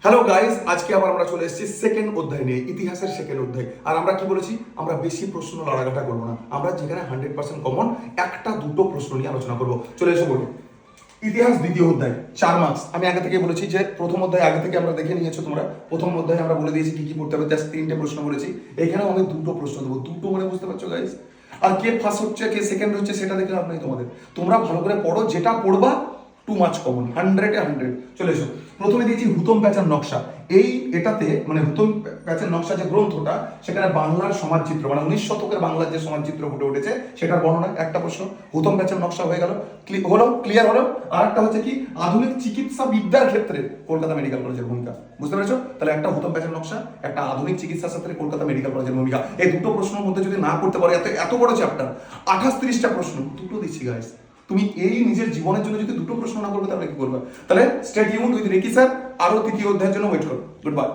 Hello guys, আজকে আবার আমরা চলে এসেছি সেকেন্ড অধ্যায় নিয়ে, ইতিহাসের সেকেন্ড অধ্যায়। আর আমরা কি বলেছি, আমরা বেশি প্রশ্ন লড়াঘাটা করবো না, আমরা যেখানে 100% কমন একটা দুটো প্রশ্ন নিয়ে আলোচনা করবো। চলে এসে বলবো ইতিহাস দ্বিতীয় অধ্যায় 4 মার্কস। আমি আগে থেকে বলেছি যে প্রথম অধ্যায় আগে থেকে আমরা দেখে নিয়েছো তোমরা। প্রথম অধ্যায়ে আমরা বলে দিয়েছি কি কি পড়তে হবে, জাস্ট 3টে প্রশ্ন বলেছি। এখানেও আমি দুটো প্রশ্ন দেবো, দুটো মানে বুঝতে পারছো গাইস। আর কে ফার্স্ট হচ্ছে কে সেকেন্ড হচ্ছে সেটা দেখে লাভ নেই তোমাদের। তোমরা ভালো করে পড়ো, যেটা পড়বা টু মাচ কমন, 100-এ 100। চলে এসো। প্রথমে দিয়েছি হুতম প্যাঁচার নকশা। এটাতে মানে হুতম প্যাঁচার নকশা যে গ্রন্থটা, সেখানে বাংলার সমাজচিত্র মানে 19 শতকের বাংলার যে সমাজচিত্র ফুটে উঠেছে সেটার বর্ণনা একটা প্রশ্ন। হুতম প্যাঁচার নকশা হয়ে গেল, ক্লিয়ার হলো। আর একটা হচ্ছে কি, আধুনিক চিকিৎসা বিদ্যার ক্ষেত্রে কলকাতা মেডিকেল কলেজের ভূমিকা। বুঝতে পেরেছো? তাহলে একটা হুতম প্যাঁচার নকশা, একটা আধুনিক চিকিৎসা ক্ষেত্রে কলকাতা মেডিকেল কলেজের ভূমিকা। এই দুটো প্রশ্নের মধ্যে যদি না করতে পারো, এত বড় চ্যাপ্টার 28-30টা প্রশ্ন, দুটো দিচ্ছি গাইস। তুমি এই নিজের জীবনের জন্য যদি দুটো প্রশ্ন না করবে তাহলে কি করবে? তাহলে স্টে টিউনড উইথ রেকি স্যার। আরো তৃতীয় অধ্যায়ের জন্য ওয়েট করো। Good by.